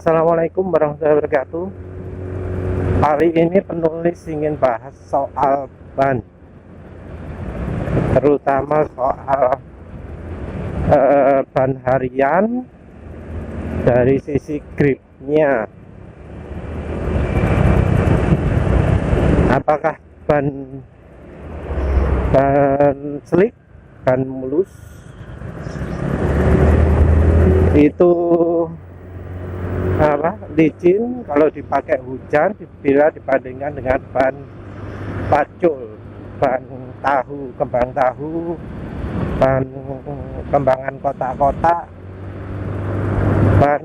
Assalamualaikum warahmatullahi wabarakatuh. Hari ini penulis ingin bahas soal ban, terutama soal ban harian dari sisi gripnya. Apakah ban slick, ban mulus itu licin kalau dipakai hujan bila dibandingkan dengan ban pacul, ban tahu, kembang tahu, ban kembangan kotak-kotak, ban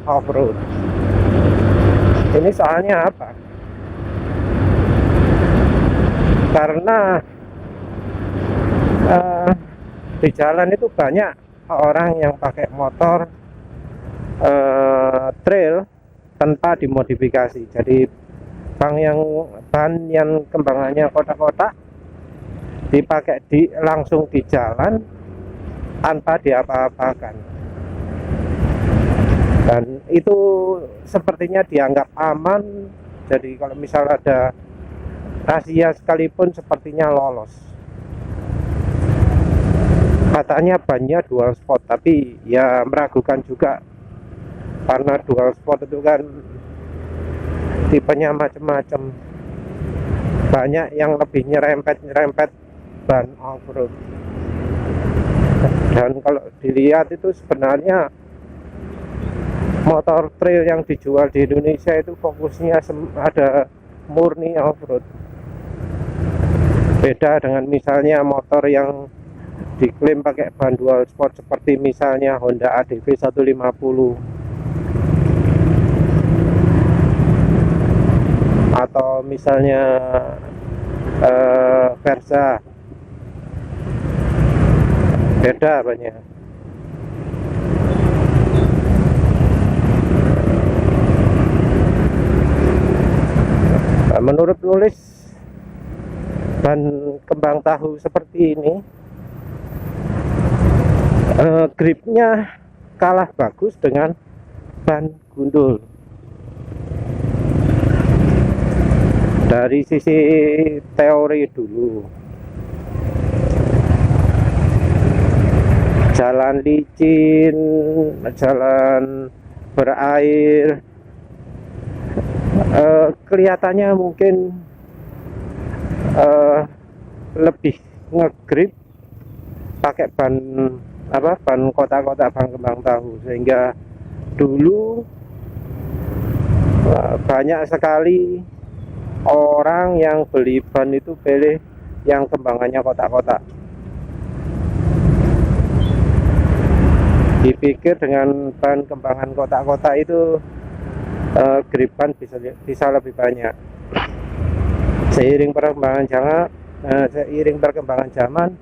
off-road. Ini soalnya apa? Karena di jalan itu banyak orang yang pakai motor trail tanpa dimodifikasi. Jadi ban yang kembangannya kotak-kotak dipakai langsung di jalan tanpa diapa-apakan, dan itu sepertinya dianggap aman. Jadi kalau misal ada razia sekalipun sepertinya lolos. Katanya bannya dual spot, tapi ya meragukan juga, karena dual spot itu kan tipenya macam-macam. Banyak yang lebih nyerempet ban off-road. Dan kalau dilihat itu sebenarnya motor trail yang dijual di Indonesia itu fokusnya ada murni off-road. Beda dengan misalnya motor yang diklaim pakai ban dual sport seperti misalnya Honda ADV 150 atau misalnya Versa. Beda banyak. Menurut nulis, ban kembang tahu seperti ini gripnya kalah bagus dengan ban gundul. Dari sisi teori dulu, jalan licin, jalan berair, kelihatannya mungkin lebih ngegrip pakai ban kotak-kotak, ban kembang tahu. Sehingga dulu banyak sekali orang yang beli ban itu pilih yang kembangannya kotak-kotak. Dipikir dengan ban kembangan kotak-kotak itu grip ban bisa lebih banyak. Seiring perkembangan zaman,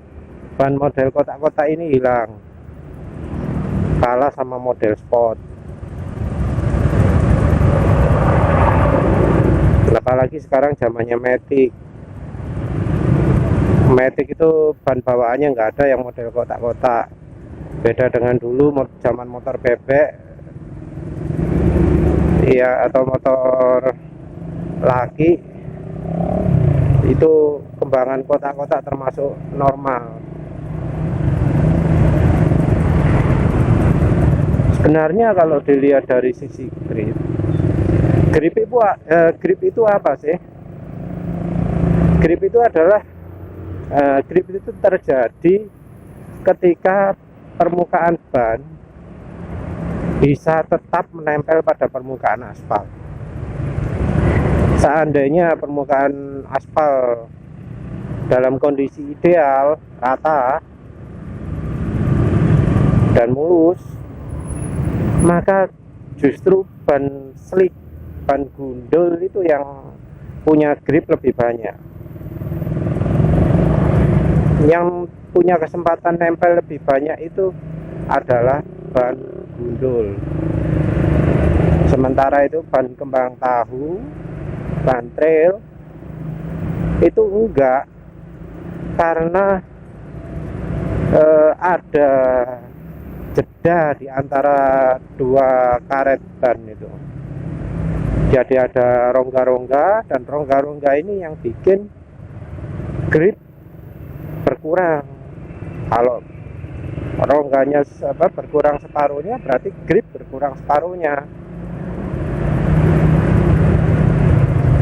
ban model kotak-kotak ini hilang, kalah sama model sport. Apalagi sekarang zamannya Matic. Matic itu ban bawaannya nggak ada yang model kotak-kotak. Beda dengan dulu zaman motor bebek, iya, atau motor laki, itu kembangan kotak-kotak termasuk normal. Sebenarnya kalau dilihat dari sisi grip itu apa sih? Grip itu adalah grip itu terjadi ketika permukaan ban bisa tetap menempel pada permukaan aspal. Seandainya permukaan aspal dalam kondisi ideal, rata dan mulus, maka justru ban slick, ban gundul itu yang punya grip lebih banyak. Yang punya kesempatan nempel lebih banyak itu adalah ban gundul. Sementara itu ban kembang tahu, ban trail itu enggak, karena ada jeda di antara dua karet ban itu. Jadi ada rongga-rongga, dan rongga-rongga ini yang bikin grip berkurang. Kalau rongganya berkurang separuhnya, berarti grip berkurang separuhnya.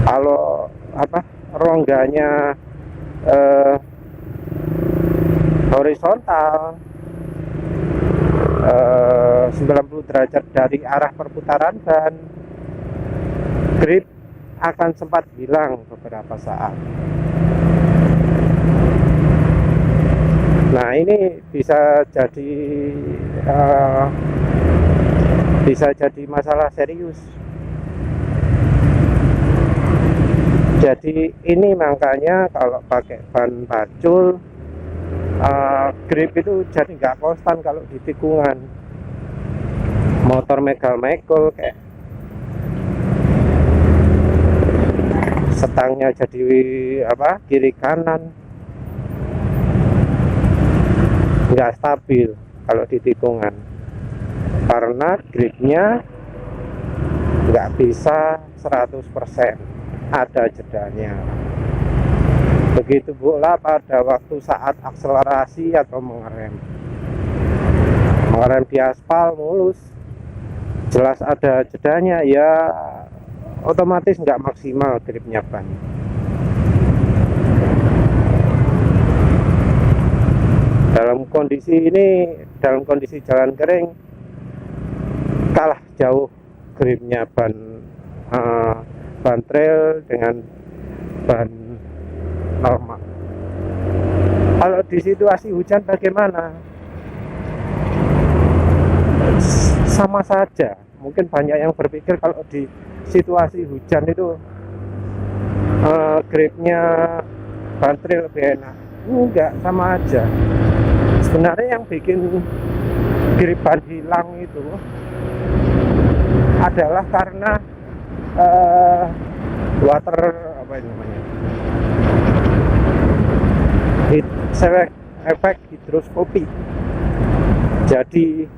Kalau rongganya horizontal 90 derajat dari arah perputaran ban, grip akan sempat hilang beberapa saat. Nah, ini bisa jadi masalah serius. Jadi ini makanya kalau pakai ban pacul, grip itu jadi nggak konstan kalau di tikungan. Motor megal-megol, kayak setangnya jadi kiri kanan, nggak stabil kalau di tikungan, karena gripnya nggak bisa 100%, ada jedanya. Begitu pula pada waktu saat akselerasi atau mengerem di aspal mulus, jelas ada jedanya, ya otomatis nggak maksimal gripnya ban. Dalam kondisi jalan kering, kalah jauh gripnya ban trail dengan ban normal. Kalau di situasi hujan bagaimana? Sama saja. Mungkin banyak yang berpikir kalau di situasi hujan itu gripnya ban trail lebih enak. Enggak, sama aja. Sebenarnya yang bikin grip ban hilang itu adalah karena water efek hidroskopi. Jadi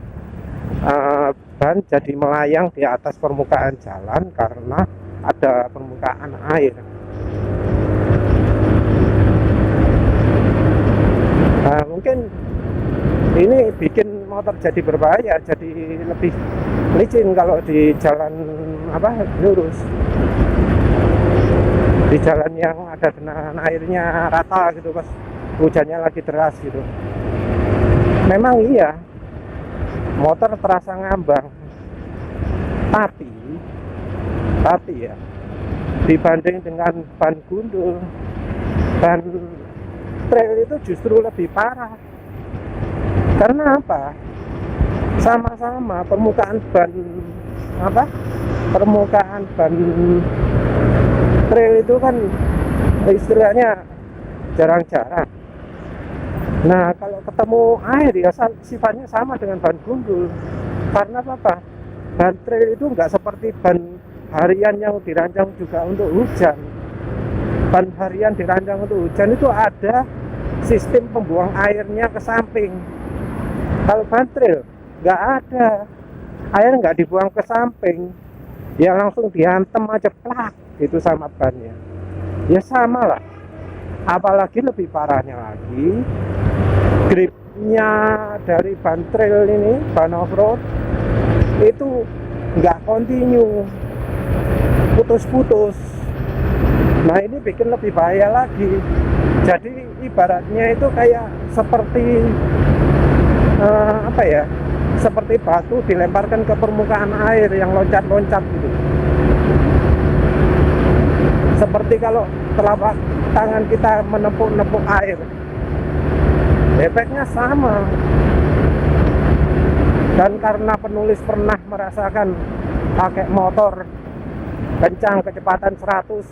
ban jadi melayang di atas permukaan jalan karena ada permukaan air. Mungkin ini bikin motor jadi berbahaya, jadi lebih licin kalau di jalan lurus, di jalan yang ada genangan airnya rata gitu, pas hujannya lagi deras gitu. Memang iya, motor terasa ngambang, tapi ya dibanding dengan ban gundul, ban trail itu justru lebih parah. Karena apa? Sama-sama permukaan ban trail itu kan istilahnya jarang-jarang. Nah, kalau ketemu air ya sifatnya sama dengan ban gundul. Karena apa? Ban trail itu nggak seperti ban harian yang dirancang juga untuk hujan. Ban harian dirancang untuk hujan itu ada sistem pembuang airnya ke samping. Kalau ban trail nggak ada, air nggak dibuang ke samping, ya langsung dihantem aja plak itu sama bannya. Ya sama lah. Apalagi lebih parahnya lagi, gripnya dari ban trail ini, ban off-road itu nggak kontinu, putus-putus. Nah, ini bikin lebih bahaya lagi. Jadi ibaratnya itu kayak seperti seperti batu dilemparkan ke permukaan air yang loncat-loncat gitu. Seperti kalau telapak tangan kita menepuk-nepuk air, efeknya sama. Dan karena penulis pernah merasakan pakai motor kencang kecepatan 100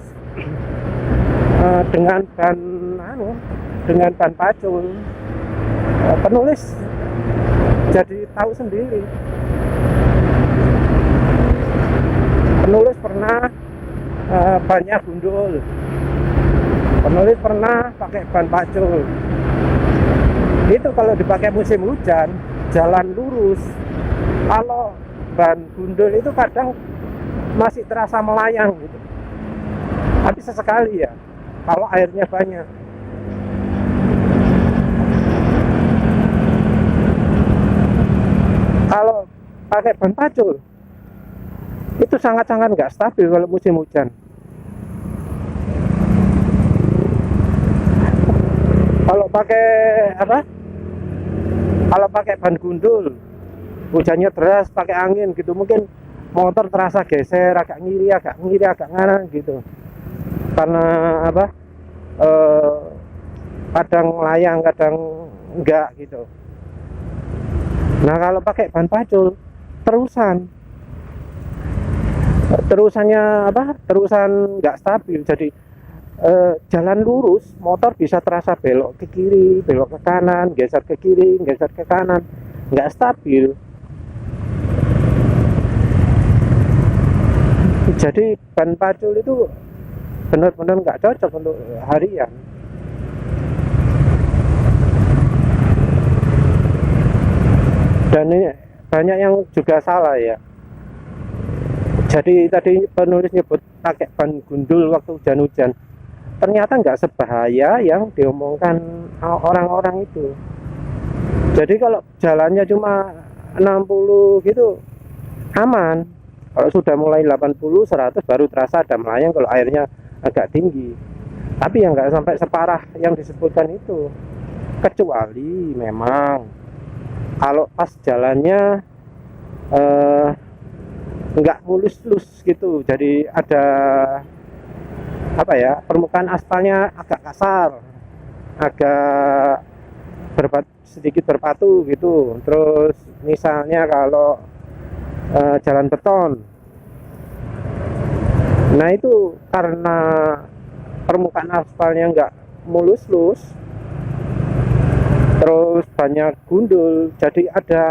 dengan ban pacul, penulis jadi tahu sendiri. Penulis pernah bannya gundul, penulis pernah pakai ban pacul. Itu kalau dipakai musim hujan, jalan lurus lurus. Kalau ban gundul itu kadang masih terasa melayang gitu, tapi sesekali ya kalau airnya banyak. Kalau pakai ban pacul itu sangat-sangat nggak stabil kalau musim hujan. Kalau pakai apa? Kalau pakai ban gundul, hujannya deras, pakai angin gitu, mungkin motor terasa geser, agak ngiri, agak nganan gitu. Karena apa? Kadang layang, kadang enggak gitu. Nah, kalau pakai ban pacul, terusannya apa? Terusan nggak stabil. Jadi jalan lurus, motor bisa terasa belok ke kiri, belok ke kanan, geser ke kiri, geser ke kanan, nggak stabil. Jadi ban pacul itu benar-benar nggak cocok untuk harian. Dan ini banyak yang juga salah ya. Jadi tadi penulis nyebut pakai ban gundul waktu hujan-hujan, ternyata nggak sebahaya yang diomongkan orang-orang itu. Jadi kalau jalannya cuma 60 gitu aman. Kalau sudah mulai 80, 100 baru terasa ada melayang kalau airnya agak tinggi. Tapi yang nggak sampai separah yang disebutkan itu. Kecuali memang kalau pas jalannya nggak mulus-lus gitu, jadi ada apa ya, permukaan aspalnya agak kasar, agak sedikit berpatu gitu. Terus misalnya kalau jalan beton, nah itu karena permukaan aspalnya nggak mulus-lus, terus banyak gundul, jadi ada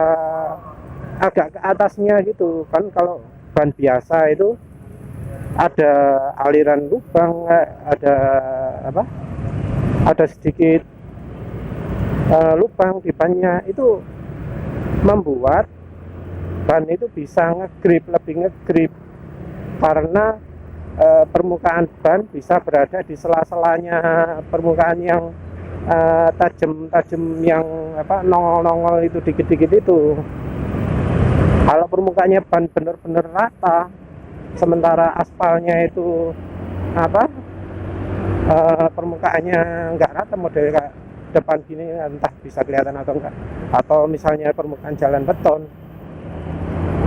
agak ke atasnya gitu kan. Kalau ban biasa itu ada aliran lubang, ada apa, ada sedikit lubang di bannya, itu membuat ban itu bisa lebih ngegrip karena permukaan ban bisa berada di sela-selanya permukaan yang tajam-tajam, yang apa, nongol-nongol itu, dikit-dikit itu. Kalau permukaannya ban bener-bener rata, sementara aspalnya itu apa, permukaannya nggak rata, model kayak depan gini, entah bisa kelihatan atau enggak, atau misalnya permukaan jalan beton,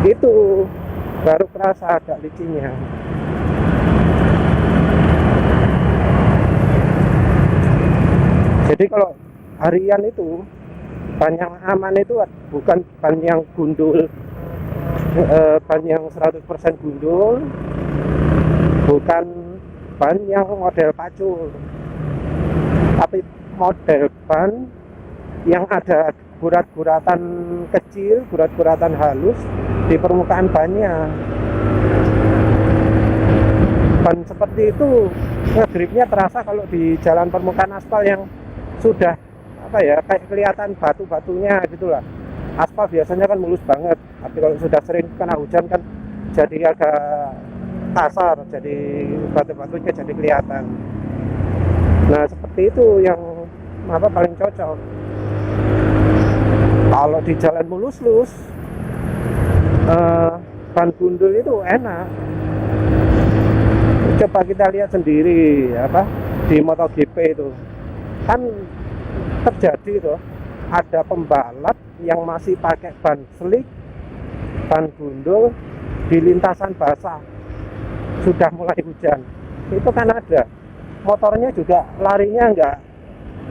itu baru kerasa agak licinnya. Jadi kalau harian itu ban yang aman itu bukan ban yang gundul, ban yang 100% gundul, bukan ban yang model pacul, tapi model ban yang ada gurat-guratan kecil, gurat-guratan halus di permukaan bannya. Ban seperti itu ngegripnya terasa kalau di jalan permukaan aspal yang sudah apa ya, kayak kelihatan batu-batunya gitulah. Aspal biasanya kan mulus banget, tapi kalau sudah sering kena hujan kan jadi agak kasar, jadi batu-batunya jadi kelihatan. Nah, seperti itu yang apa paling cocok. Kalau di jalan mulus-lus, ban gundul itu enak. Coba kita lihat sendiri apa di MotoGP itu kan terjadi tuh, ada pembalap yang masih pakai ban slick, ban gundul di lintasan basah, sudah mulai hujan. Itu kan ada motornya juga larinya enggak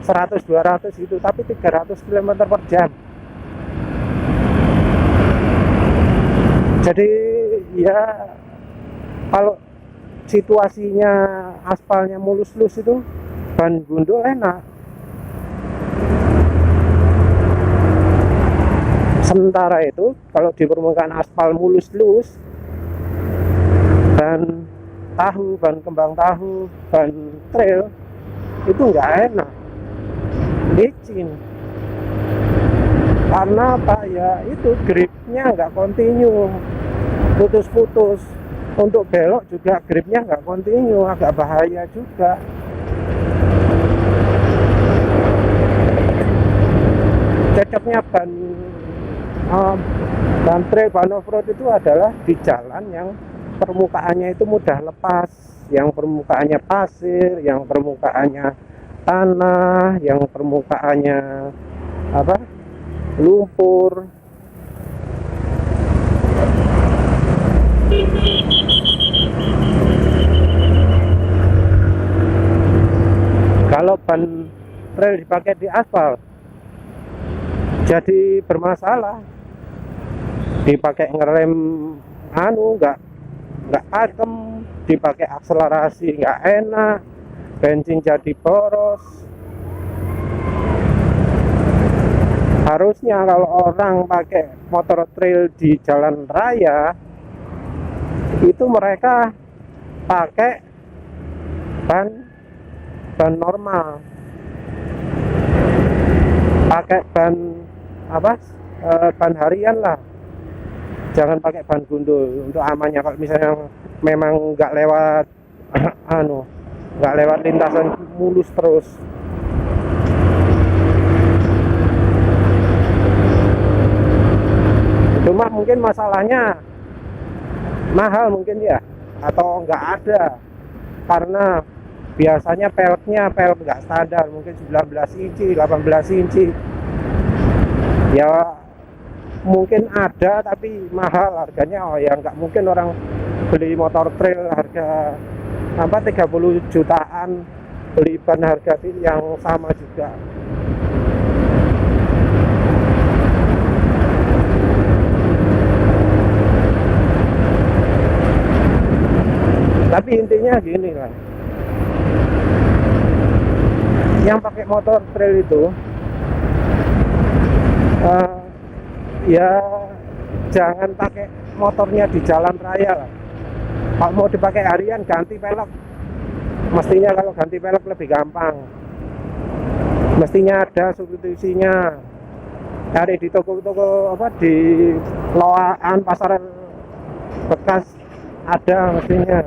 100-200 itu, tapi 300 km per jam. Jadi ya kalau situasinya aspalnya mulus-lus itu ban gundul enak. Sementara itu kalau di permukaan aspal mulus-lus, ban tahu, ban kembang tahu, ban trail itu nggak enak, licin. Karena apa ya, itu gripnya nggak continue, putus-putus. Untuk belok juga gripnya nggak continue, agak bahaya juga. Cocoknya ban trail, ban off-road itu adalah di jalan yang permukaannya itu mudah lepas, yang permukaannya pasir, yang permukaannya tanah, yang permukaannya lumpur. Kalau ban trail dipakai di aspal jadi bermasalah, dipakai ngerem nggak pakem, dipakai akselerasi nggak enak, bensin jadi boros. Harusnya kalau orang pakai motor trail di jalan raya itu mereka pakai ban normal, pakai ban ban harian lah, jangan pakai ban gundul untuk amannya. Kalau misalnya memang nggak lewat nggak lewat lintasan mulus terus. Cuma mungkin masalahnya mahal mungkin ya, atau nggak ada, karena biasanya peleknya pelek nggak standar, mungkin 19 inci 18 inci ya, mungkin ada tapi mahal harganya. Oh ya, nggak mungkin orang beli motor trail harga 30 jutaan beli ban harga yang sama juga. Tapi intinya gini lah, yang pakai motor trail itu ya jangan pakai motornya di jalan raya lah. Kalau mau dipakai harian, ganti pelek. Mestinya kalau ganti pelek lebih gampang, mestinya ada substitusinya. Cari di toko-toko di loaan pasaran bekas ada mestinya.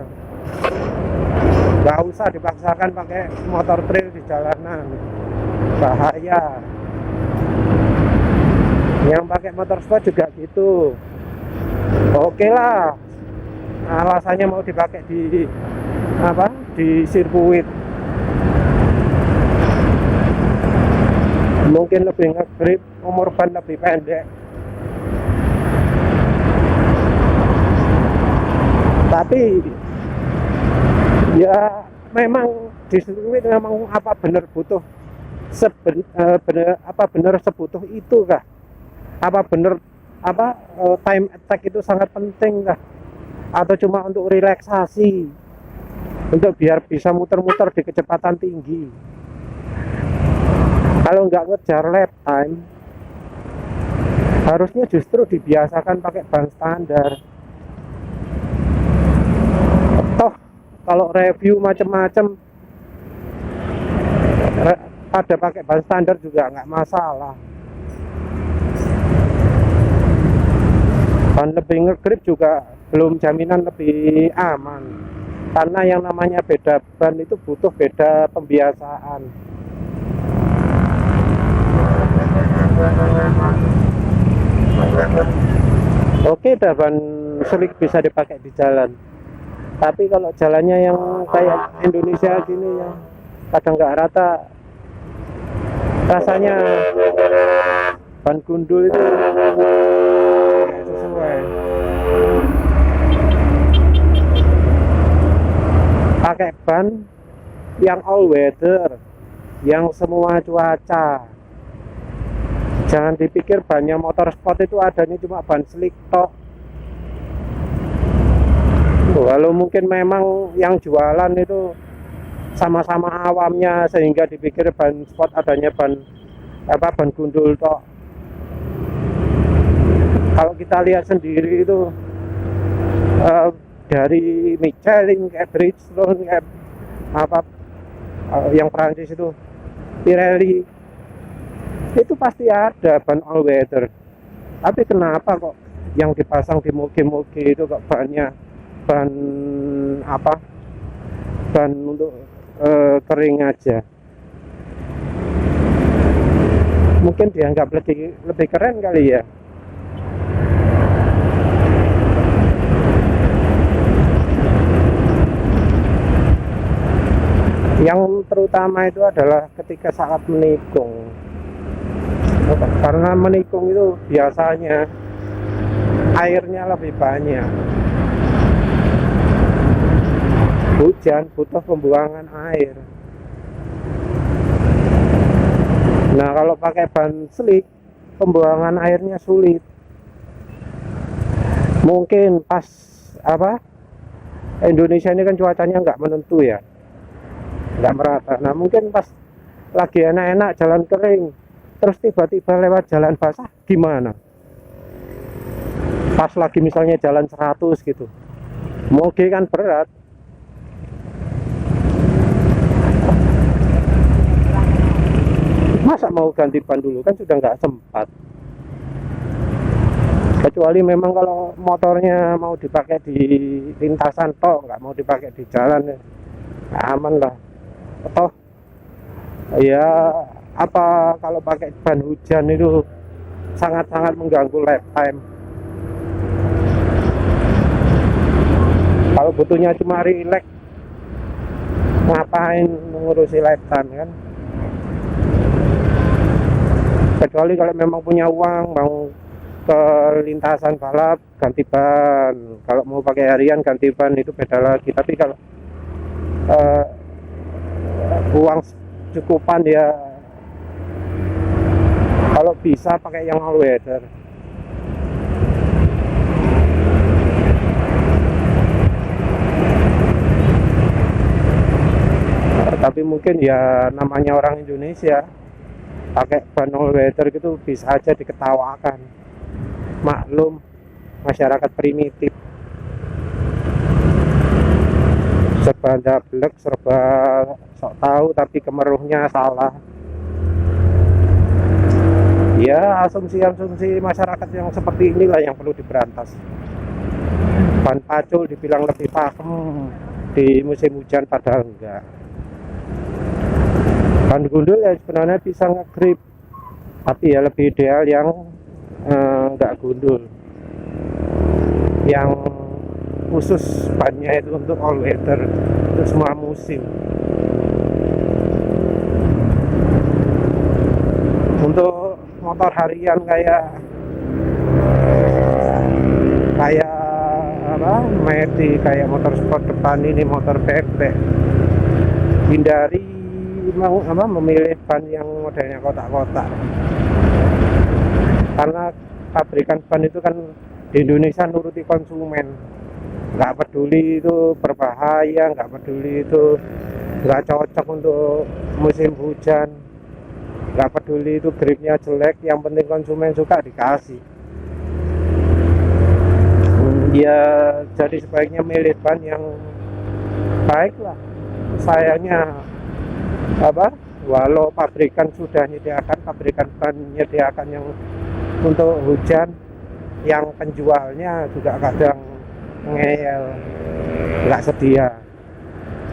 Nggak usah dipaksakan pakai motor trail di jalanan, bahaya. Yang pakai motor sport juga gitu. Oke lah, alasannya mau dipakai di sirkuit, mungkin lebih ngegrip, umur ban lebih pendek. Tapi ya memang di sirkuit memang apa benar butuh benar sebutuh itu kah? Apa benar time attack itu sangat penting kah? Atau cuma untuk relaksasi, untuk biar bisa muter-muter di kecepatan tinggi? Kalau nggak ngejar lap time, harusnya justru dibiasakan pakai ban standar. Toh kalau review macam-macam pada pakai ban standar juga nggak masalah. Ban lebih ngegrip juga belum jaminan lebih aman, karena yang namanya beda ban itu butuh beda pembiasaan. Oke, dah ban slick bisa dipakai di jalan, tapi kalau jalannya yang kayak Indonesia gini ya kadang nggak rata, rasanya ban gundul itu sesuai. Pakai ban yang all weather, yang semua cuaca. Jangan dipikir bannya motor sport itu adanya cuma ban slick tok. Walau mungkin memang yang jualan itu sama-sama awamnya sehingga dipikir ban sport adanya ban gundul tok. Kalau kita lihat sendiri itu dari Michelin, kayak Bridgestone, kayak yang Prancis itu, Pirelli, itu pasti ada ban all weather. Tapi kenapa kok yang dipasang di moge-moge itu kok bannya ban apa, ban untuk kering aja? Mungkin dianggap lebih keren kali ya. Yang terutama itu adalah ketika saat menikung, karena menikung itu biasanya airnya lebih banyak. Hujan butuh pembuangan air. Nah, kalau pakai ban slick, pembuangan airnya sulit. Mungkin pas apa, Indonesia ini kan cuacanya nggak menentu ya, nggak merata. Nah, mungkin pas lagi enak-enak jalan kering, terus tiba-tiba lewat jalan basah, gimana? Pas lagi misalnya jalan 100 gitu, moge kan berat. Masa mau ganti ban dulu, kan sudah nggak sempat. Kecuali memang kalau motornya mau dipakai di lintasan toh, nggak mau dipakai di jalan ya, aman lah. Toh ya, apa kalau pakai ban hujan itu sangat-sangat mengganggu lifetime. Kalau butuhnya cuma relax, ngapain mengurusi lifetime kan? Kecuali kalau memang punya uang, mau ke lintasan balap ganti ban, kalau mau pakai harian ganti ban, itu beda lagi. Tapi kalau uang cukupan ya, kalau bisa pakai yang all weather. Tapi mungkin ya namanya orang Indonesia, pakai ban all weather gitu bisa aja diketawakan. Maklum, masyarakat primitif, serba dablek, serba sok tahu tapi kemeruhnya salah. Ya, asumsi-asumsi masyarakat yang seperti inilah yang perlu diberantas. Ban pacul dibilang lebih pakem di musim hujan, padahal enggak. Ban gundul ya sebenarnya bisa nge-grip, tapi ya lebih ideal yang enggak gundul, yang khusus bannya itu untuk all weather, untuk semua musim. Untuk motor harian kayak apa, Medi, kayak motor sport depan ini, motor bebek, hindari memilih ban yang modelnya kotak-kotak, karena pabrikan ban itu kan di Indonesia nuruti konsumen, nggak peduli itu berbahaya, nggak peduli itu nggak cocok untuk musim hujan, nggak peduli itu gripnya jelek, yang penting konsumen suka dikasih. Ya jadi sebaiknya milih ban yang baik lah. Sayangnya apa, walau pabrikan sudah menyediakan, pabrikan ban menyediakan yang untuk hujan, yang penjualnya juga kadang ngeyel, nggak sedia.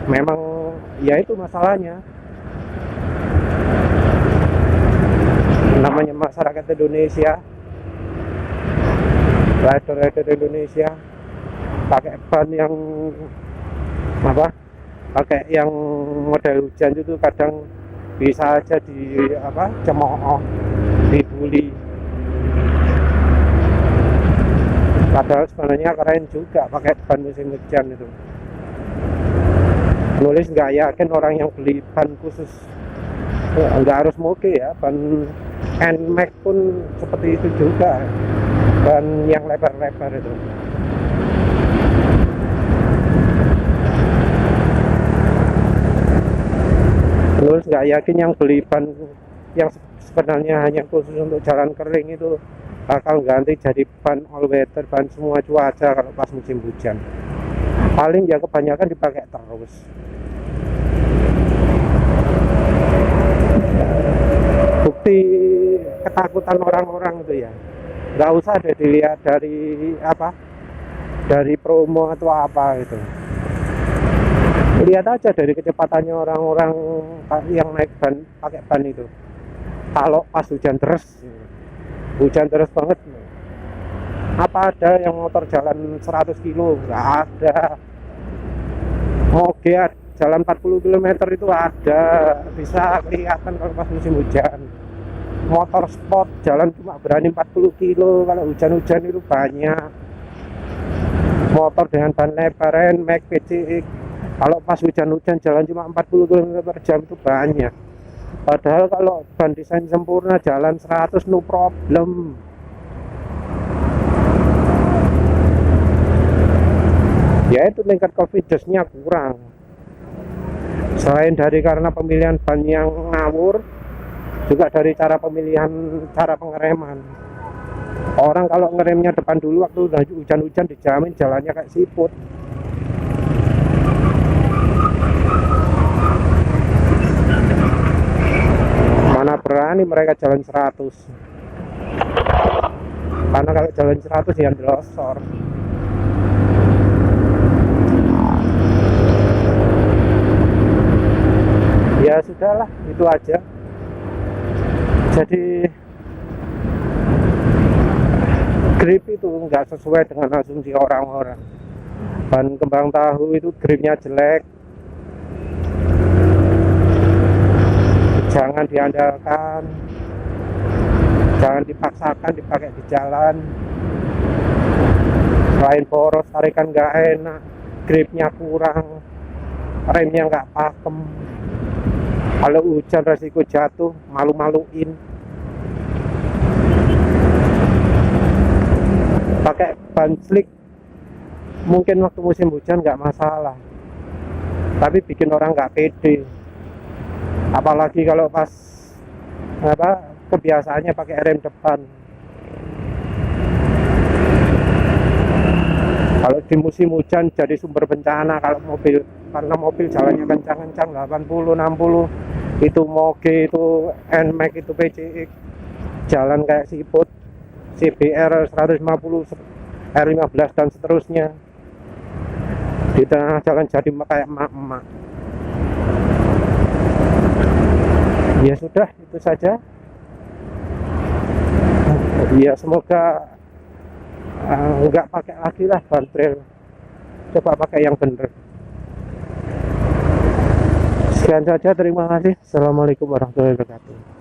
Memang ya itu masalahnya, namanya masyarakat Indonesia, rider Indonesia, pakai ban yang apa, pakai yang model hujan itu kadang bisa aja cemooh, dibully. Padahal sebenarnya keren juga pakai ban musim hujan itu. Nulis nggak yakin orang yang beli ban khusus, nggak harus moge ya, ban NMAX pun seperti itu juga, ban yang lebar-lebar itu. Terus nggak yakin yang beli ban yang sebenarnya hanya khusus untuk jalan kering itu bakal ganti jadi ban all weather, ban semua cuaca kalau pas musim hujan. Paling ya kebanyakan dipakai terus. ngerti ketakutan orang-orang itu ya. Nggak usah deh dilihat dari apa, dari promo atau apa gitu. Lihat aja dari kecepatannya orang-orang yang naik ban, pakai ban itu. Kalau pas hujan deras banget, apa ada yang motor jalan 100 kilo? Nggak ada. Moge jalan 40 km itu ada, bisa kelihatan kalau pas musim hujan. Motor sport jalan cuma berani 40 kilo, kalau hujan-hujan itu banyak. Motor dengan ban lebar NMAX PCX, kalau pas hujan-hujan jalan cuma 40 km per jam itu banyak. Padahal kalau ban desain sempurna jalan 100 no problem. Ya itu tingkat confidence-nya kurang. Selain dari karena pemilihan ban yang ngawur, juga dari cara pengereman. Orang kalau ngeremnya depan dulu waktu udah hujan-hujan dijamin jalannya kayak siput. Mana berani mereka jalan 100. Karena kalau jalan 100 ya delosor. Ya sudahlah, itu aja. Jadi grip itu nggak sesuai dengan asumsi orang-orang. Ban kembang tahu itu gripnya jelek, jangan diandalkan, jangan dipaksakan dipakai di jalan. Selain boros, tarikan nggak enak, gripnya kurang, remnya nggak pakem. Kalau hujan resiko jatuh, malu-maluin. Pakai ban slick mungkin waktu musim hujan nggak masalah, tapi bikin orang nggak pede. Apalagi kalau pas kebiasaannya pakai rem depan. Kalau di musim hujan jadi sumber bencana kalau mobil, karena mobil jalannya kencang-kencang 80 60, itu moge, itu NMAX, itu PCX, jalan kayak siput, CBR 150, R15 dan seterusnya. Di tengah jalan jadi kayak emak-emak. Ya sudah, itu saja. Ya semoga nggak pakai lagi lah ban trail, coba pakai yang bener. Sekian saja, terima kasih. Assalamualaikum warahmatullahi wabarakatuh.